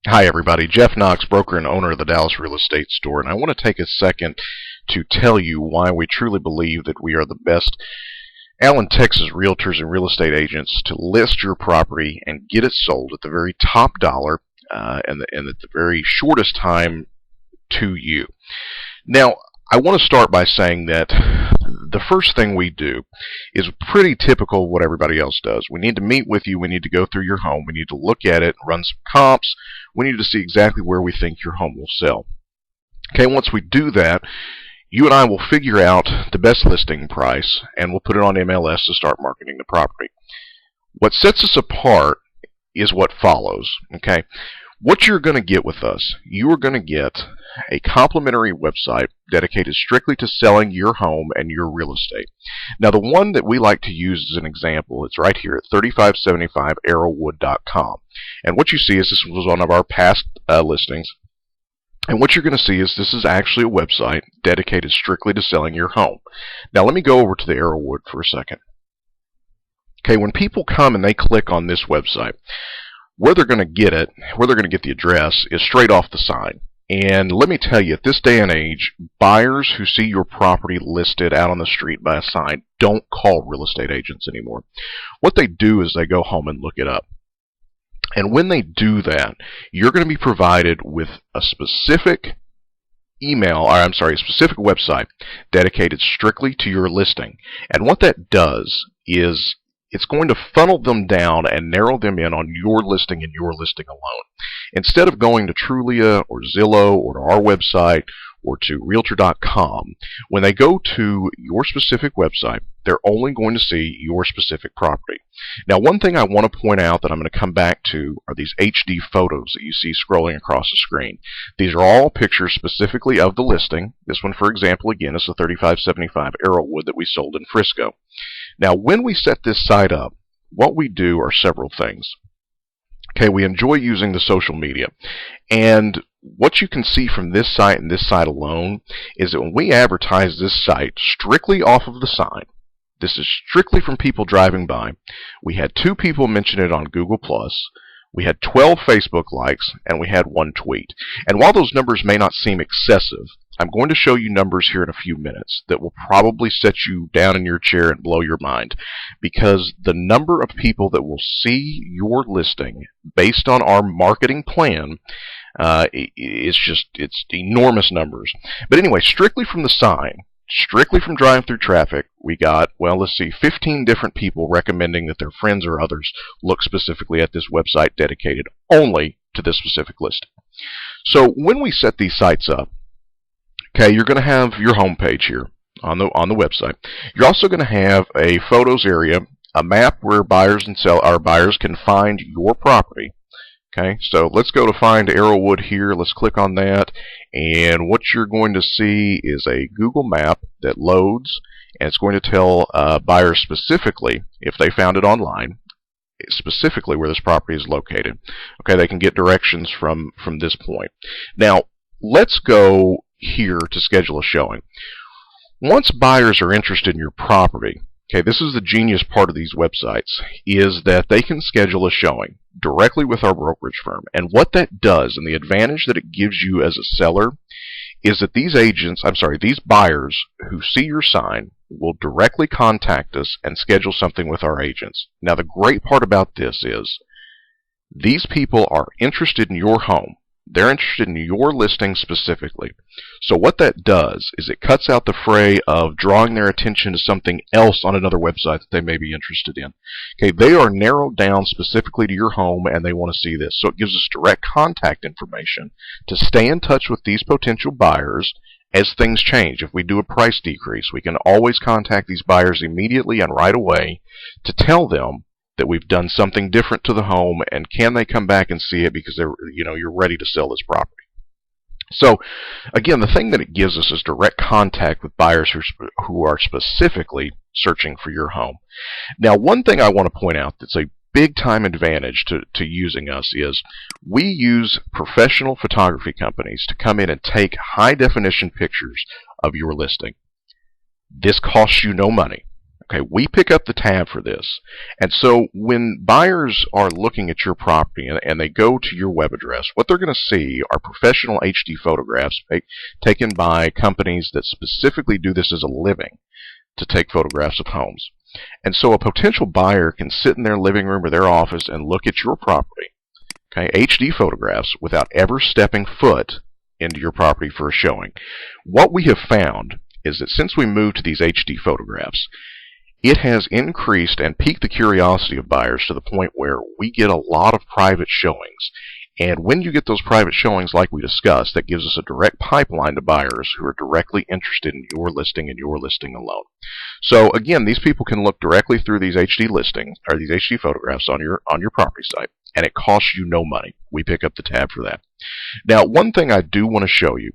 Hi everybody, Jeff Knox, broker and owner of the Dallas Real Estate Store, and I want to take a second to tell you why we truly believe that we are the best Allen, Texas realtors and real estate agents to list your property and get it sold at the very top dollar and at the very shortest time to you. Now, I want to start by saying that the first thing we do is pretty typical of what everybody else does. We need to meet with you. We need to go through your home. We need to look at it, run some comps. We need to see exactly where we think your home will sell. Okay, once we do that, you and I will figure out the best listing price, and we'll put it on MLS to start marketing the property. What sets us apart is what follows. Okay, what you're going to get with us, you are going to get a complimentary website dedicated strictly to selling your home and your real estate. Now, the one that we like to use as an example, it's right here at 3575arrowwood.com. And what you see is this was one of our past listings. And what you're going to see is this is actually a website dedicated strictly to selling your home. Now, let me go over to the Arrowwood for a second. Okay, when people come and they click on this website, where they're going to get it, where they're going to get the address, is straight off the sign. And let me tell you, at this day and age, buyers who see your property listed out on the street by a sign don't call real estate agents anymore. What they do is they go home and look it up. And when they do that, you're going to be provided with a specific a specific website dedicated strictly to your listing. And what that does is it's going to funnel them down and narrow them in on your listing and your listing alone. Instead of going to Trulia or Zillow or to our website or to Realtor.com, when they go to your specific website, they're only going to see your specific property. Now, one thing I want to point out that I'm going to come back to are these HD photos that you see scrolling across the screen. These are all pictures specifically of the listing. This one, for example, again, is the 3575 Arrowwood that we sold in Frisco. Now, when we set this site up, what we do are several things. Okay, we enjoy using the social media. And what you can see from this site and this site alone is that when we advertise this site strictly off of the sign, this is strictly from people driving by. We had 2 people mention it on Google+. We had 12 Facebook likes, and we had 1 tweet. And while those numbers may not seem excessive, I'm going to show you numbers here in a few minutes that will probably set you down in your chair and blow your mind, because the number of people that will see your listing based on our marketing plan it's enormous numbers. But anyway, strictly from the sign, strictly from driving through traffic, we got, well, let's see, 15 different people recommending that their friends or others look specifically at this website dedicated only to this specific listing. So when we set these sites up, okay, you're going to have your home page here on the website. You're also going to have a photos area, a map where buyers can find your property. Okay, so let's go to find Arrowwood here. Let's click on that, and what you're going to see is a Google map that loads, and it's going to tell buyers specifically, if they found it online, specifically where this property is located. Okay, they can get directions from this point. Now, let's go here to schedule a showing. Once buyers are interested in your property, okay, this is the genius part of these websites, is that they can schedule a showing directly with our brokerage firm. And what that does, and the advantage that it gives you as a seller, is that these buyers who see your sign will directly contact us and schedule something with our agents. Now, the great part about this is these people are interested in your home. They're interested in your listing specifically. So what that does is it cuts out the fray of drawing their attention to something else on another website that they may be interested in. Okay, they are narrowed down specifically to your home and they want to see this. So it gives us direct contact information to stay in touch with these potential buyers as things change. If we do a price decrease, we can always contact these buyers immediately and right away to tell them that we've done something different to the home, and can they come back and see it because you're ready to sell this property. So again, the thing that it gives us is direct contact with buyers who are specifically searching for your home. Now, one thing I want to point out that's a big time advantage to using us is we use professional photography companies to come in and take high definition pictures of your listing. This costs you no money. Okay, we pick up the tab for this. And so when buyers are looking at your property and they go to your web address, what they're going to see are professional HD photographs taken by companies that specifically do this as a living to take photographs of homes. And so a potential buyer can sit in their living room or their office and look at your property, okay, HD photographs, without ever stepping foot into your property for a showing. What we have found is that since we moved to these HD photographs, it has increased and piqued the curiosity of buyers to the point where we get a lot of private showings. And when you get those private showings like we discussed, that gives us a direct pipeline to buyers who are directly interested in your listing and your listing alone. So again, these people can look directly through these HD listings or these HD photographs on your property site, and it costs you no money. We pick up the tab for that. Now, one thing I do want to show you,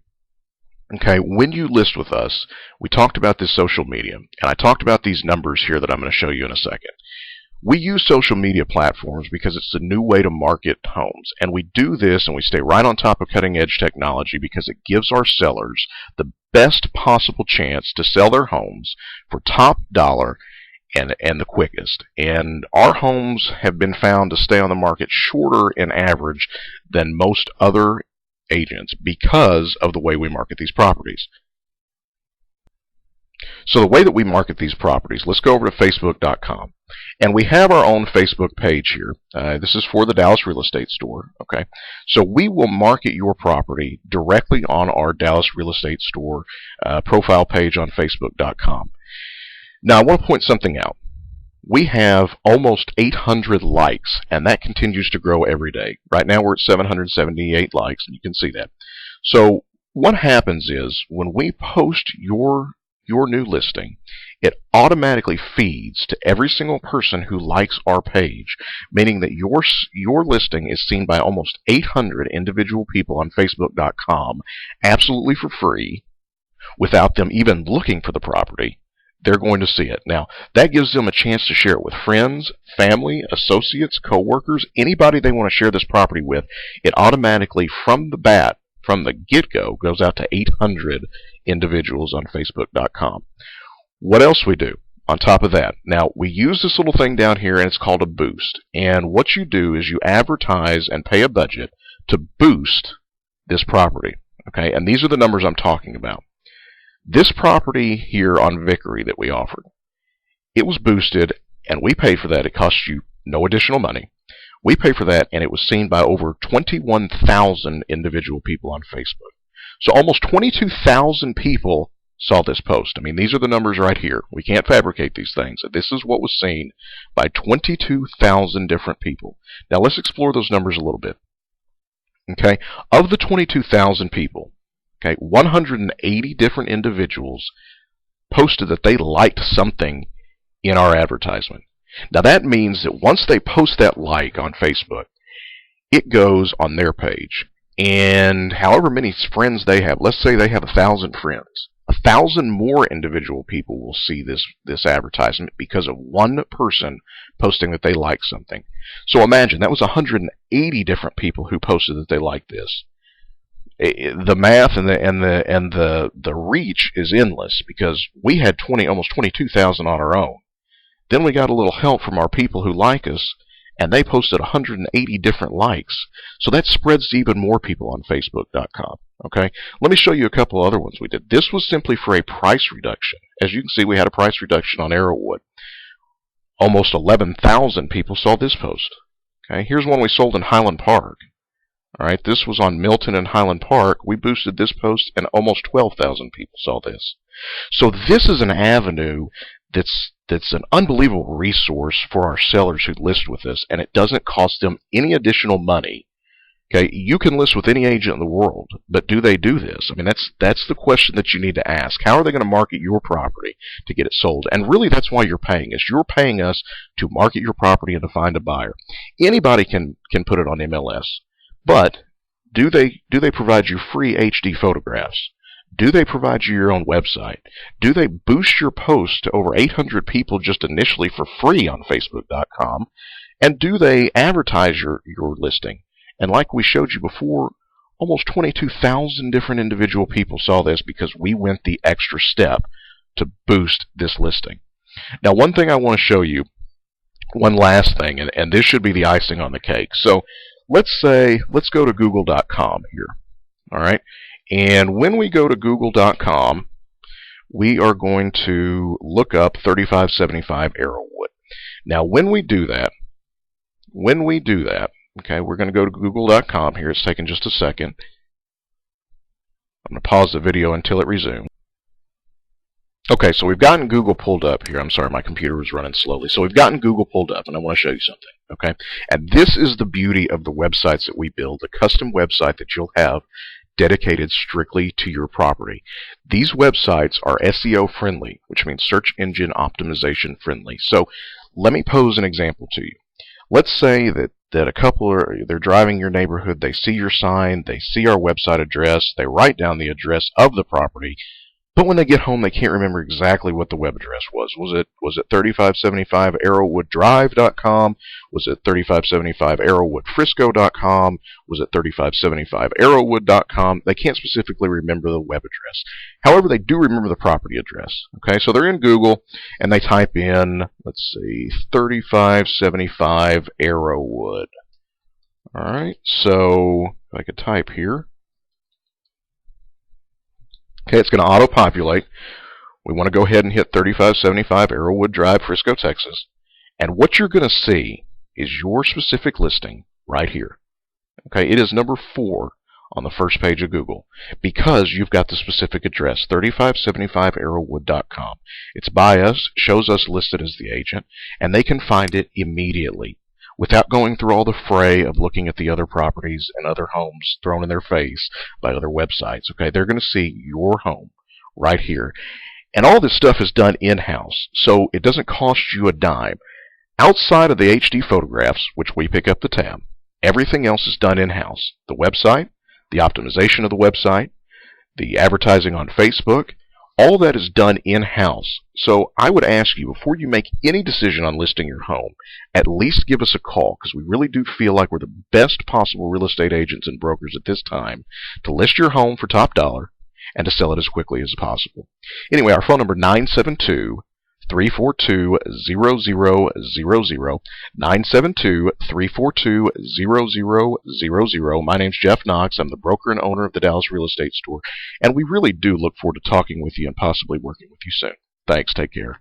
okay, when you list with us, we talked about this social media, and I talked about these numbers here that I'm going to show you in a second. We use social media platforms because it's the new way to market homes, and we do this and we stay right on top of cutting edge technology because it gives our sellers the best possible chance to sell their homes for top dollar and the quickest. And our homes have been found to stay on the market shorter in average than most other agents because of the way we market these properties. So the way that we market these properties, let's go over to Facebook.com. And we have our own Facebook page here. This is for the Dallas Real Estate Store. Okay, so we will market your property directly on our Dallas Real Estate Store profile page on Facebook.com. Now, I want to point something out. We have almost 800 likes, and that continues to grow every day. Right now, we're at 778 likes, and you can see that. So what happens is when we post your new listing, it automatically feeds to every single person who likes our page, meaning that your listing is seen by almost 800 individual people on Facebook.com absolutely for free without them even looking for the property. They're going to see it. Now, that gives them a chance to share it with friends, family, associates, coworkers, anybody they want to share this property with. It automatically, from the get-go, goes out to 800 individuals on Facebook.com. What else we do on top of that? Now, we use this little thing down here, and it's called a boost. And what you do is you advertise and pay a budget to boost this property. Okay, and these are the numbers I'm talking about. This property here on Vickery that we offered, it was boosted, and we paid for that. It cost you no additional money. We paid for that, and it was seen by over 21,000 individual people on Facebook. So almost 22,000 people saw this post. I mean, these are the numbers right here. We can't fabricate these things. This is what was seen by 22,000 different people. Now, let's explore those numbers a little bit. Okay, of the 22,000 people, okay, 180 different individuals posted that they liked something in our advertisement. Now that means that once they post that like on Facebook, it goes on their page. And however many friends they have, let's say they have 1,000 friends, 1,000 more individual people will see this advertisement because of one person posting that they like something. So imagine that was 180 different people who posted that they liked this. The math and the reach is endless because we had almost 22,000 on our own. Then we got a little help from our people who like us, and they posted 180 different likes. So that spreads to even more people on Facebook.com. Okay, let me show you a couple other ones we did. This was simply for a price reduction. As you can see, we had a price reduction on Arrowwood. Almost 11,000 people saw this post. Okay, here's one we sold in Highland Park. All right, this was on Milton and Highland Park. We boosted this post, and almost 12,000 people saw this. So this is an avenue that's an unbelievable resource for our sellers who list with us, and it doesn't cost them any additional money. Okay, you can list with any agent in the world, but do they do this? I mean, that's the question that you need to ask. How are they going to market your property to get it sold? And really, that's why you're paying us. You're paying us to market your property and to find a buyer. Anybody can put it on MLS, but do they provide you free HD photographs? Do they provide you your own website? Do they boost your post to over 800 people just initially for free on Facebook.com? And do they advertise your listing? And like we showed you before, almost 22,000 different individual people saw this because we went the extra step to boost this listing. Now, one thing I want to show you, one last thing, and this should be the icing on the cake. So let's go to google.com here. All right. And when we go to google.com, we are going to look up 3575 Arrowwood. Now, when we do that, okay, we're going to go to google.com here. It's taking just a second. I'm going to pause the video until it resumes. Okay, so we've gotten Google pulled up here. I'm sorry, my computer was running slowly. So we've gotten Google pulled up, and I want to show you something. Okay, and this is the beauty of the websites that we build, the custom website that you'll have dedicated strictly to your property. These websites are SEO friendly, which means search engine optimization friendly. So let me pose an example to you. Let's say that a couple they're driving your neighborhood, they see your sign, they see our website address, they write down the address of the property, but when they get home, they can't remember exactly what the web address was. Was it 3575arrowwooddrive.com? Was it 3575arrowwoodfrisco.com? Was it 3575arrowwood.com? They can't specifically remember the web address. However, they do remember the property address. Okay, so they're in Google and they type in, let's see, 3575 Arrowwood. All right, so if I could type here. Okay, it's going to auto-populate. We want to go ahead and hit 3575 Arrowwood Drive, Frisco, Texas. And what you're going to see is your specific listing right here. Okay, it is number 4 on the first page of Google because you've got the specific address, 3575arrowwood.com. It's by us, shows us listed as the agent, and they can find it immediately without going through all the fray of looking at the other properties and other homes thrown in their face by other websites. Okay, they're going to see your home right here. And all this stuff is done in-house, so it doesn't cost you a dime. Outside of the HD photographs, which we pick up the tab, everything else is done in-house. The website, the optimization of the website, the advertising on Facebook, all that is done in-house. So I would ask you, before you make any decision on listing your home, at least give us a call, because we really do feel like we're the best possible real estate agents and brokers at this time to list your home for top dollar and to sell it as quickly as possible. Anyway, our phone number 972-342-0000, 972-342-0000. My name's Jeff Knox. I'm the broker and owner of the Dallas Real Estate Store, and we really do look forward to talking with you and possibly working with you soon. Thanks. Take care.